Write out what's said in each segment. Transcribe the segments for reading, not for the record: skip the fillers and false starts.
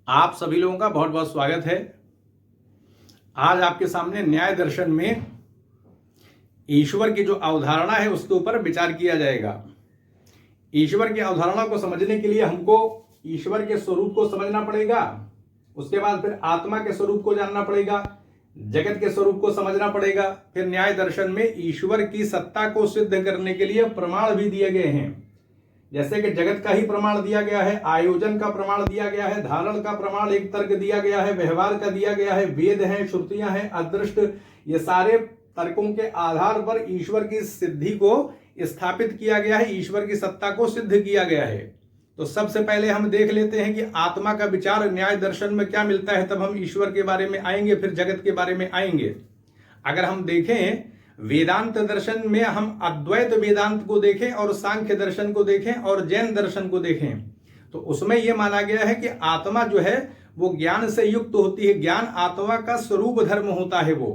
आप सभी लोगों का बहुत बहुत स्वागत है। आज आपके सामने न्याय दर्शन में ईश्वर की जो अवधारणा है उसके ऊपर विचार किया जाएगा। ईश्वर की अवधारणा को समझने के लिए हमको ईश्वर के स्वरूप को समझना पड़ेगा, उसके बाद फिर आत्मा के स्वरूप को जानना पड़ेगा, जगत के स्वरूप को समझना पड़ेगा। फिर न्याय दर्शन में ईश्वर की सत्ता को सिद्ध करने के लिए प्रमाण भी दिए गए हैं, जैसे कि जगत का ही प्रमाण दिया गया है, आयोजन का प्रमाण दिया गया है, धारण का प्रमाण एक तर्क दिया गया है, व्यवहार का दिया गया है, वेद हैं, श्रुतियां हैं, अदृष्ट, ये सारे तर्कों के आधार पर ईश्वर की सिद्धि को स्थापित किया गया है, ईश्वर की सत्ता को सिद्ध किया गया है। तो सबसे पहले हम देख लेते हैं कि आत्मा का विचार न्याय दर्शन में क्या मिलता है, तब हम ईश्वर के बारे में आएंगे, फिर जगत के बारे में आएंगे। अगर हम देखें वेदांत दर्शन में, हम अद्वैत वेदांत को देखें और सांख्य दर्शन को देखें और जैन दर्शन को देखें, तो उसमें यह माना गया है कि आत्मा जो है वो ज्ञान से युक्त होती है। ज्ञान आत्मा का स्वरूप धर्म होता है। वो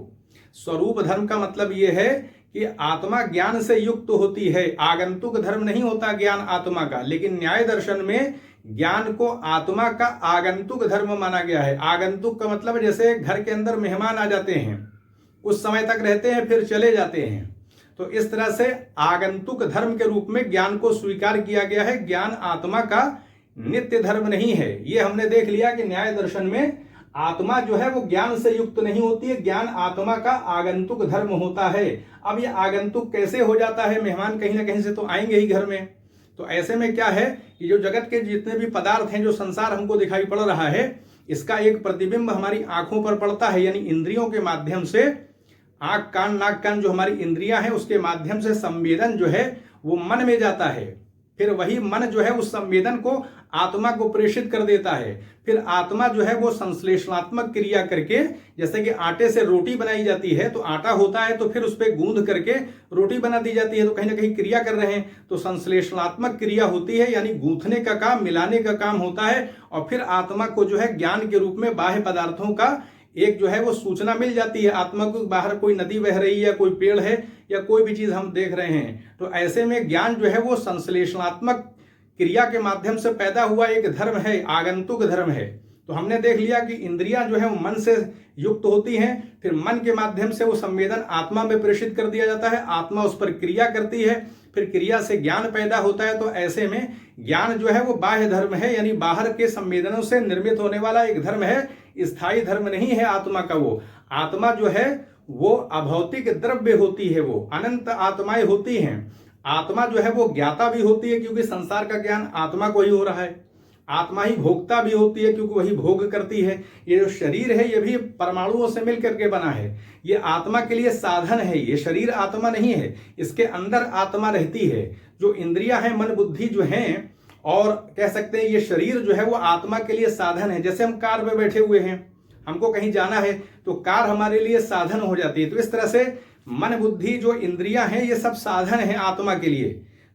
स्वरूप धर्म का मतलब यह है कि आत्मा ज्ञान से युक्त होती है, आगंतुक धर्म नहीं होता ज्ञान आत्मा का। लेकिन न्याय दर्शन में ज्ञान को आत्मा का आगंतुक धर्म माना गया है। आगंतुक का मतलब जैसे घर के अंदर मेहमान आ जाते हैं, कुछ समय तक रहते हैं फिर चले जाते हैं, तो इस तरह से आगंतुक धर्म के रूप में ज्ञान को स्वीकार किया गया है। ज्ञान आत्मा का नित्य धर्म नहीं है। ये हमने देख लिया कि न्याय दर्शन में आत्मा जो है वो ज्ञान से युक्त नहीं होती है, ज्ञान आत्मा का आगंतुक धर्म होता है। अब ये आगंतुक कैसे हो जाता है? मेहमान कहीं ना कहीं से तो आएंगे ही घर में। तो ऐसे में क्या है कि जो जगत के जितने भी पदार्थ हैं, जो संसार हमको दिखाई पड़ रहा है, इसका एक प्रतिबिंब हमारी आंखों पर पड़ता है, यानी इंद्रियों के माध्यम से। आंख, कान, नाक, कान जो हमारी इंद्रियां हैं, उसके माध्यम से संवेदन जो है वो मन में जाता है। फिर वही मन जो है उस संवेदन को आत्मा को प्रेषित कर देता है। फिर आत्मा जो है वो संश्लेषणात्मक क्रिया करके, जैसे कि आटे से रोटी बनाई जाती है, तो आटा होता है तो फिर उस पर गूंद करके रोटी बना दी जाती है, तो कहीं ना कहीं क्रिया कर रहे हैं। तो संश्लेषणात्मक क्रिया होती है, यानी गूंथने का काम, मिलाने का काम होता है। और फिर आत्मा को जो है ज्ञान के रूप में बाह्य पदार्थों का एक जो है वो सूचना मिल जाती है। आत्मा को बाहर कोई नदी बह रही है, कोई पेड़ है, या कोई भी चीज हम देख रहे हैं, तो ऐसे में ज्ञान जो है वो संश्लेषणात्मक क्रिया के माध्यम से पैदा हुआ एक धर्म है, आगंतुक धर्म है। तो हमने देख लिया कि इंद्रियां जो है वो मन से युक्त होती हैं, फिर मन के माध्यम से वो संवेदन आत्मा में प्रेषित कर दिया जाता है, आत्मा उस पर क्रिया करती है, फिर क्रिया से ज्ञान पैदा होता है। तो ऐसे में ज्ञान जो है वो बाह्य धर्म है, यानी बाहर के संवेदनों से निर्मित होने वाला एक धर्म है, स्थायी धर्म नहीं है आत्मा का। वो आत्मा जो है वो अभौतिक द्रव्य होती है, वो अनंत आत्माएं होती हैं। आत्मा जो है वो ज्ञाता भी होती है, क्योंकि संसार का ज्ञान आत्मा को ही हो रहा है। आत्मा ही भोक्ता भी होती है, क्योंकि वही भोग करती है। ये जो शरीर है ये भी परमाणुओं से मिलकर के बना है। ये आत्मा के लिए साधन है, ये शरीर आत्मा नहीं है, इसके अंदर आत्मा रहती है। जो इंद्रियां हैं, मन बुद्धि जो हैं, और कह सकते हैं ये शरीर जो है वो आत्मा के लिए साधन है। जैसे हम कार में बैठे हुए हैं, हमको कहीं जाना है तो कार हमारे लिए साधन हो जाती है। तो इस तरह से मन बुद्धि जो इंद्रियां हैं ये सब साधन है आत्मा के लिए।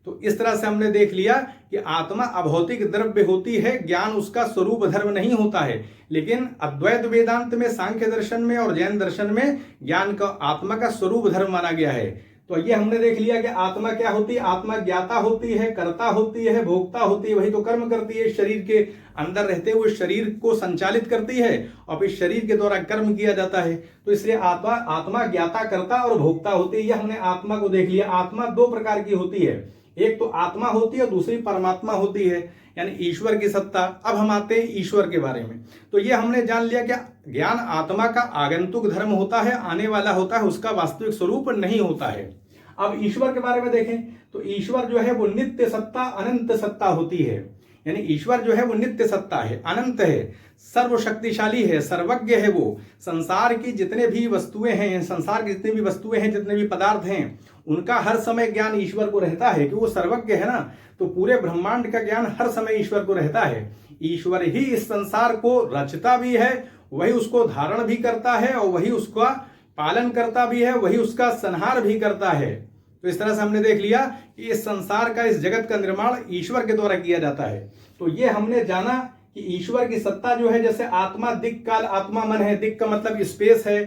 तो इस तरह से हमने देख लिया कि आत्मा अभौतिक द्रव्य होती है, ज्ञान उसका स्वरूप धर्म नहीं होता है। लेकिन अद्वैत वेदांत में, सांख्य दर्शन में और जैन दर्शन में ज्ञान का आत्मा का स्वरूप धर्म माना गया है। तो ये हमने देख लिया कि आत्मा क्या होती है। आत्मा ज्ञाता होती है, कर्ता होती है, भोक्ता होती है, वही तो कर्म करती है। शरीर के अंदर रहते हुए शरीर को संचालित करती है और फिर शरीर के द्वारा कर्म किया जाता है। तो इसलिए आत्मा ज्ञाता, कर्ता और भोक्ता होती है। यह हमने आत्मा को देख लिया। आत्मा दो प्रकार की होती है, एक तो आत्मा होती है और दूसरी परमात्मा होती है, यानी ईश्वर की सत्ता। अब हम आते हैं ईश्वर के बारे में। तो ये हमने जान लिया कि ज्ञान आत्मा का आगंतुक धर्म होता है, आने वाला होता है, उसका वास्तविक स्वरूप नहीं होता है। अब ईश्वर के बारे में देखें तो ईश्वर जो है वो नित्य सत्ता, अनंत सत्ता होती है। यानी ईश्वर जो है वो नित्य सत्ता है, अनंत है, सर्वशक्तिशाली है, सर्वज्ञ है। वो संसार की जितने भी वस्तुएं हैं, संसार की जितनी भी वस्तुएं हैं, जितने भी पदार्थ हैं, उनका हर समय ज्ञान ईश्वर को रहता है, कि वो सर्वज्ञ है ना। तो पूरे ब्रह्मांड का ज्ञान हर समय ईश्वर को रहता है। ईश्वर ही इस संसार को रचता भी है, वही उसको धारण भी करता है, और वही उसका पालन करता भी है, वही उसका संहार भी करता है। तो इस तरह से हमने देख लिया कि इस संसार का, इस जगत का निर्माण ईश्वर के द्वारा किया जाता है। तो ये हमने जाना कि ईश्वर की सत्ता जो है, जैसे आत्मा दिक् काल, आत्मा मन है। दिक् का मतलब स्पेस है,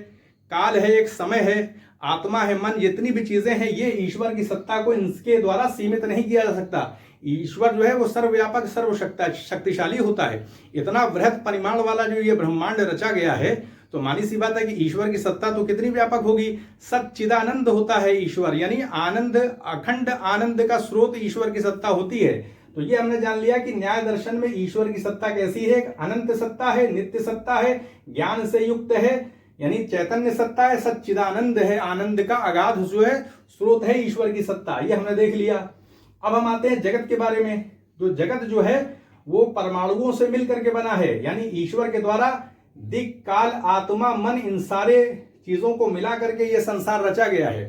काल है, एक समय है, आत्मा है, मन, जितनी भी चीजें हैं, ये ईश्वर की सत्ता को इनके द्वारा सीमित नहीं किया जा सकता। ईश्वर जो है वो सर्वव्यापक शक्तिशाली होता है। इतना वृहत परिमाण वाला जो ये ब्रह्मांड रचा गया है, तो मानी सी बात है कि ईश्वर की सत्ता तो कितनी व्यापक होगी। सच्चिदानंद होता है ईश्वर, यानी आनंद, अखंड आनंद का स्रोत ईश्वर की सत्ता होती है। तो ये हमने जान लिया कि न्याय दर्शन में ईश्वर की सत्ता कैसी है, अनंत सत्ता है, नित्य सत्ता है, ज्ञान से युक्त है, यानी चैतन्य सत्ता है, सच्चिदानंद है, आनंद का अगाध जो है स्रोत है ईश्वर की सत्ता। ये हमने देख लिया। अब हम आते हैं जगत के बारे में। तो जगत जो है वो परमाणुओं से मिलकर के बना है, यानी ईश्वर के द्वारा दिक्, काल, आत्मा, मन, इन सारे चीजों को मिला करके ये संसार रचा गया है।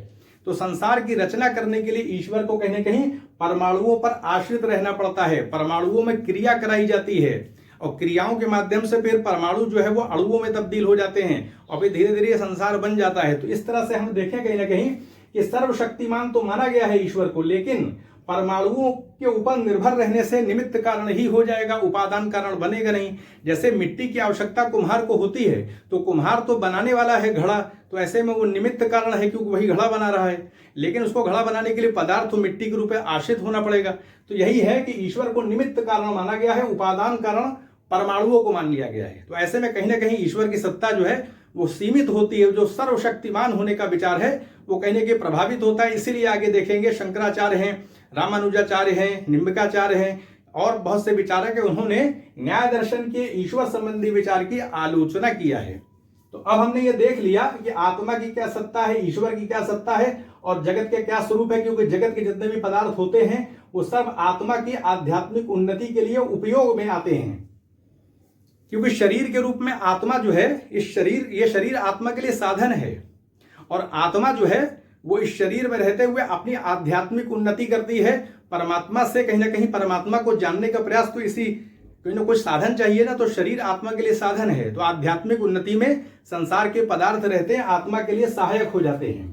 तो संसार की रचना करने के लिए ईश्वर को कहीं ना कहीं परमाणुओं पर आश्रित रहना पड़ता है। परमाणुओं में क्रिया कराई जाती है और क्रियाओं के माध्यम से फिर परमाणु जो है वो अणुओं में तब्दील हो जाते हैं और फिर धीरे धीरे संसार बन जाता है। तो इस तरह से हम देखें कहीं ना कहीं कि सर्वशक्तिमान तो माना गया है ईश्वर को, लेकिन परमाणुओं के ऊपर निर्भर रहने से निमित्त कारण ही हो जाएगा, उपादान कारण बनेगा नहीं। जैसे मिट्टी की आवश्यकता कुम्हार को होती है, तो कुम्हार तो बनाने वाला है घड़ा, तो ऐसे में वो निमित्त कारण है क्योंकि वही घड़ा बना रहा है, लेकिन उसको घड़ा बनाने के लिए पदार्थ तो मिट्टी के रूप में आश्रित होना पड़ेगा। तो यही है कि ईश्वर को निमित्त कारण माना गया है, उपादान कारण परमाणुओं को मान लिया गया है। तो ऐसे में कहीं ना कहीं ईश्वर की सत्ता जो है वो सीमित होती है। जो सर्वशक्तिमान होने का विचार है वो कहीं ना कहीं प्रभावित होता है। इसीलिए आगे देखेंगे शंकराचार्य हैं, रामानुजाचार्य हैं, निम्बिकाचार्य हैं और बहुत से विचारक हैं, उन्होंने न्याय दर्शन के ईश्वर संबंधी विचार की आलोचना किया है। तो अब हमने ये देख लिया कि आत्मा की क्या सत्ता है, ईश्वर की क्या सत्ता है और जगत के क्या स्वरूप है, क्योंकि जगत के जितने भी पदार्थ होते हैं वो सब आत्मा की आध्यात्मिक उन्नति के लिए उपयोग में आते हैं। क्योंकि शरीर के रूप में आत्मा जो है, ये शरीर आत्मा के लिए साधन है और आत्मा जो है वो इस शरीर में रहते हुए अपनी आध्यात्मिक उन्नति करती है। परमात्मा से कहीं ना कहीं परमात्मा को जानने का प्रयास, तो इसी कोई ना कुछ साधन चाहिए ना, तो शरीर आत्मा के लिए साधन है। तो आध्यात्मिक उन्नति में संसार के पदार्थ रहते हैं, आत्मा के लिए सहायक हो जाते हैं।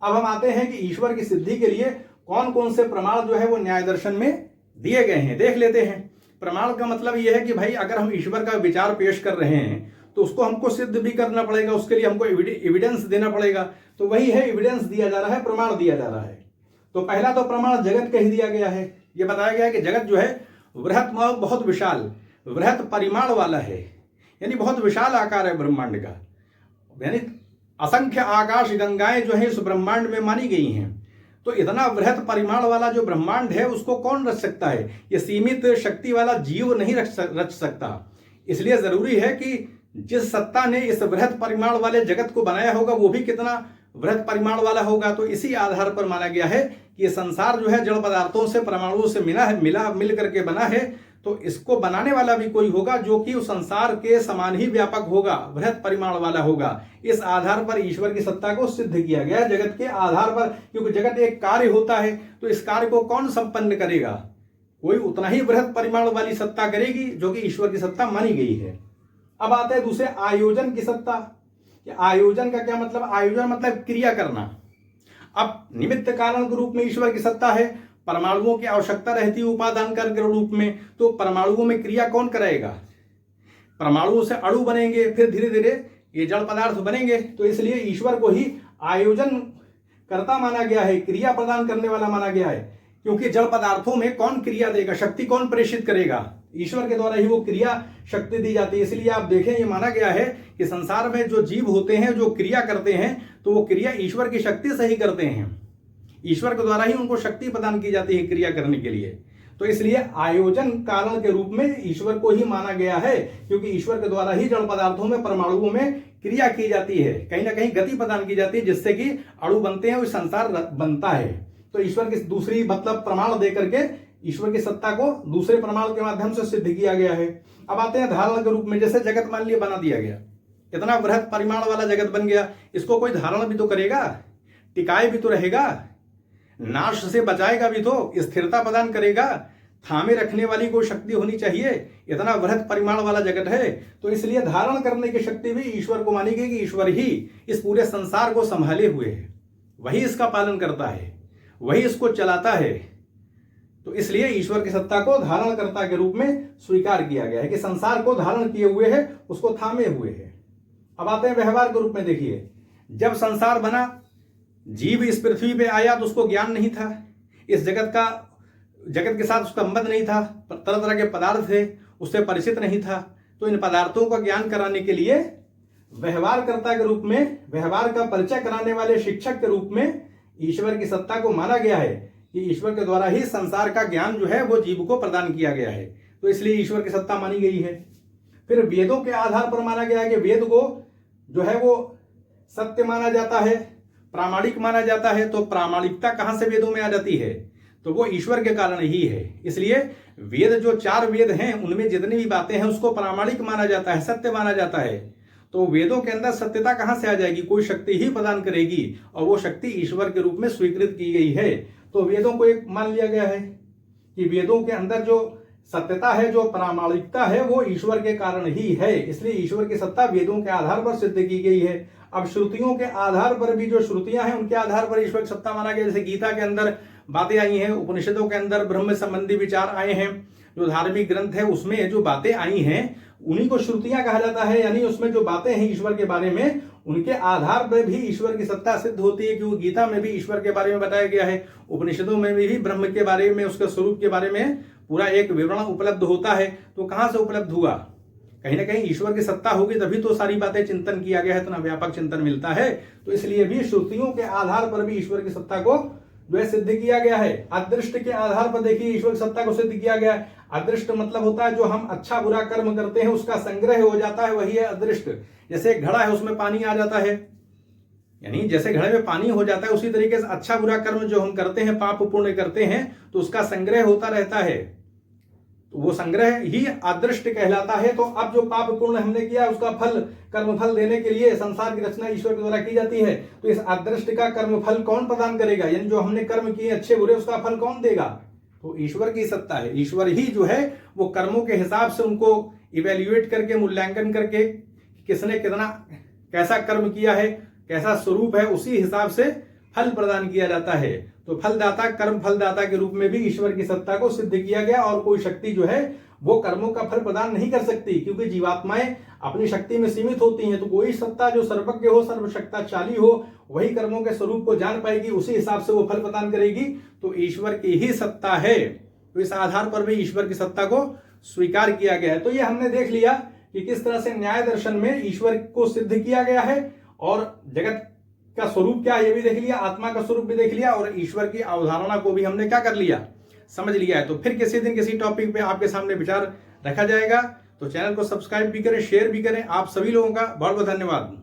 अब हम आते हैं कि ईश्वर की सिद्धि के लिए कौन कौन से प्रमाण जो है वो न्याय दर्शन में दिए गए हैं, देख लेते हैं। प्रमाण का मतलब यह है कि भाई अगर हम ईश्वर का विचार पेश कर रहे हैं तो उसको हमको सिद्ध भी करना पड़ेगा, उसके लिए हमको एविडेंस देना पड़ेगा। तो वही है, एविडेंस दिया जा रहा है, प्रमाण दिया जा रहा है। तो पहला तो प्रमाण जगत कह दिया गया है। यह बताया गया है कि जगत जो है वृहत, बहुत विशाल, वृहत परिमाण वाला है, यानी बहुत विशाल आकार है ब्रह्मांड का, यानी असंख्य आकाश गंगाएं जो है इस ब्रह्मांड में मानी गई हैं। तो इतना वृहत परिमाण वाला जो ब्रह्मांड है उसको कौन रच सकता है? ये सीमित शक्ति वाला जीव नहीं रच सकता। इसलिए जरूरी है कि जिस सत्ता ने इस वृहत परिमाण वाले जगत को बनाया होगा वो भी कितना वृहत परिमाण वाला होगा। तो इसी आधार पर माना गया है कि ये संसार जो है जड़ पदार्थों से, परमाणुओं से मिल करके बना है। तो इसको बनाने वाला भी कोई होगा जो कि उस संसार के समान ही व्यापक होगा, वृहत परिमाण वाला होगा। इस आधार पर ईश्वर की सत्ता को सिद्ध किया गया जगत के आधार पर, क्योंकि जगत एक कार्य होता है। तो इस कार्य को कौन संपन्न करेगा? कोई उतना ही वृहत परिमाण वाली सत्ता करेगी जो कि ईश्वर की सत्ता मानी गई है। अब आते हैं दूसरे, आयोजन की सत्ता। आयोजन का क्या मतलब? आयोजन मतलब क्रिया करना। अब निमित्त कारण के रूप में ईश्वर की सत्ता है, परमाणुओं की आवश्यकता रहती है उपादान कारण के रूप में। तो परमाणुओं में क्रिया कौन कराएगा? परमाणुओं से अणु बनेंगे, फिर धीरे धीरे ये जड़ पदार्थ बनेंगे। तो इसलिए ईश्वर को ही आयोजन कर्ता माना गया है, क्रिया प्रदान करने वाला माना गया है। क्योंकि जड़ पदार्थों में कौन क्रिया देगा, शक्ति कौन प्रेषित करेगा? ईश्वर के द्वारा ही वो क्रिया शक्ति दी जाती है। इसलिए आप देखें, ये माना गया है कि संसार में जो जीव होते हैं, जो क्रिया करते हैं, तो वो क्रिया ईश्वर की शक्ति से ही करते हैं। ईश्वर के द्वारा ही उनको शक्ति प्रदान की जाती है क्रिया करने के लिए। तो इसलिए आयोजन कारण के रूप में ईश्वर को ही माना गया है, क्योंकि ईश्वर के द्वारा ही जड़ पदार्थों में, परमाणुओं में क्रिया की जाती है, कहीं ना कहीं गति प्रदान की जाती है, जिससे कि अणु बनते हैं और संसार बनता है। तो ईश्वर की दूसरी मतलब प्रमाण दे करके ईश्वर की सत्ता को दूसरे प्रमाण के माध्यम से सिद्ध किया गया है। अब आते हैं धारणा के रूप में। जैसे जगत मान लिया बना दिया गया, इतना वृहत परिमाण वाला जगत बन गया, इसको कोई धारण भी तो करेगा, टिकाए भी तो रहेगा, नाश से बचाएगा भी तो, स्थिरता प्रदान करेगा, थामे रखने वाली कोई शक्ति होनी चाहिए। इतना वृहत परिमाण वाला जगत है, तो इसलिए धारण करने की शक्ति भी ईश्वर को मानी गई कि ईश्वर ही इस पूरे संसार को संभाले हुए है, वही इसका पालन करता है, वही इसको चलाता है। तो इसलिए ईश्वर की सत्ता को धारणकर्ता के रूप में स्वीकार किया गया है कि संसार को धारण किए हुए है, उसको थामे हुए है। अब आते हैं व्यवहार के रूप में। देखिए, जब संसार बना, जीव इस पृथ्वी पे आया तो उसको ज्ञान नहीं था, इस जगत का जगत के साथ उसका संबंध नहीं था, तरह तरह के पदार्थ थे, उससे परिचित नहीं था। तो इन पदार्थों का ज्ञान कराने के लिए व्यवहारकर्ता के रूप में, व्यवहार का परिचय कराने वाले शिक्षक के रूप में ईश्वर की सत्ता को माना गया है कि ईश्वर के द्वारा ही संसार का ज्ञान जो है वो जीव को प्रदान किया गया है। तो इसलिए ईश्वर की सत्ता मानी गई है। फिर वेदों के आधार पर माना गया है कि वेद को जो है वो सत्य माना जाता है, प्रामाणिक माना जाता है। तो प्रामाणिकता कहां से वेदों में आ जाती है? तो वो ईश्वर के कारण ही है। इसलिए वेद जो 4 वेद हैं उनमें जितनी भी बातें हैं उसको प्रामाणिक माना जाता है, सत्य माना जाता है। तो वेदों के अंदर सत्यता कहां से आ जाएगी? कोई शक्ति ही प्रदान करेगी और वो शक्ति ईश्वर के रूप में स्वीकृत की गई है। तो वेदों को एक मान लिया गया है कि वेदों के अंदर जो सत्यता है, जो प्रामाणिकता है, वो ईश्वर के कारण ही है। इसलिए ईश्वर की सत्ता वेदों के आधार पर सिद्ध की गई है। अब श्रुतियों के आधार पर भी जो श्रुतियां हैं उनके आधार पर ईश्वर की सत्ता माना गया। जैसे गीता के अंदर बातें आई हैं, उपनिषदों के अंदर ब्रह्म संबंधी विचार आए हैं, जो धार्मिक ग्रंथ है उसमें जो बातें आई हैं उन्हीं को श्रुतियां कहा जाता है। यानी उसमें जो बातें हैं ईश्वर के बारे में, उनके आधार पर भी ईश्वर की सत्ता सिद्ध होती है। क्योंकि गीता में भी ईश्वर के बारे में बताया गया है, उपनिषदों में भी ब्रह्म के बारे में, उसके स्वरूप के बारे में पूरा एक विवरण उपलब्ध होता है। तो कहां से उपलब्ध हुआ? कहीं ना कहीं ईश्वर की सत्ता होगी तभी तो सारी बातें चिंतन किया गया है, इतना व्यापक चिंतन मिलता है। तो इसलिए भी श्रुतियों के आधार पर भी ईश्वर की सत्ता को जो है सिद्ध किया गया है। अदृष्ट के आधार पर देखिए ईश्वर की सत्ता को सिद्ध किया गया है। अदृष्ट मतलब होता है जो हम अच्छा बुरा कर्म करते हैं उसका संग्रह हो जाता है, वही है अदृष्ट। जैसे एक घड़ा है उसमें पानी आ जाता है, यानी जैसे घड़े में पानी हो जाता है उसी तरीके से अच्छा बुरा कर्म जो हम करते हैं, पाप पुण्य करते हैं, तो उसका संग्रह होता रहता है। तो वो संग्रह ही अदृष्ट कहलाता है। तो अब जो पाप पुण्य हमने किया उसका फल, कर्म फल देने के लिए संसार की रचना ईश्वर के द्वारा की जाती है। तो इस अदृष्ट का कर्म फल कौन प्रदान करेगा? यानी जो हमने कर्म किए अच्छे बुरे, उसका फल कौन देगा? तो ईश्वर की सत्ता है। ईश्वर ही जो है वो कर्मों के हिसाब से उनको इवेल्युएट करके, मूल्यांकन करके, किसने कितना कैसा कर्म किया है, कैसा स्वरूप है, उसी हिसाब से फल प्रदान किया जाता है। तो फलदाता, कर्म फलदाता के रूप में भी ईश्वर की सत्ता को सिद्ध किया गया। और कोई शक्ति जो है वो कर्मों का फल प्रदान नहीं कर सकती, क्योंकि जीवात्माएं अपनी शक्ति में सीमित होती हैं। तो कोई सत्ता जो सर्वज्ञ हो, सर्वशक्तिशाली हो, वही कर्मों के स्वरूप को जान पाएगी, उसी हिसाब से वो फल प्रदान करेगी। तो ईश्वर की ही सत्ता है। तो इस आधार पर भी ईश्वर की सत्ता को स्वीकार किया गया है। तो ये हमने देख लिया कि किस तरह से न्याय दर्शन में ईश्वर को सिद्ध किया गया है, और जगत का स्वरूप क्या है ये भी देख लिया, आत्मा का स्वरूप भी देख लिया, और ईश्वर की अवधारणा को भी हमने क्या कर लिया, समझ लिया है। तो फिर किसी दिन किसी टॉपिक पे आपके सामने विचार रखा जाएगा। तो चैनल को सब्सक्राइब भी करें, शेयर भी करें। आप सभी लोगों का बहुत बहुत धन्यवाद।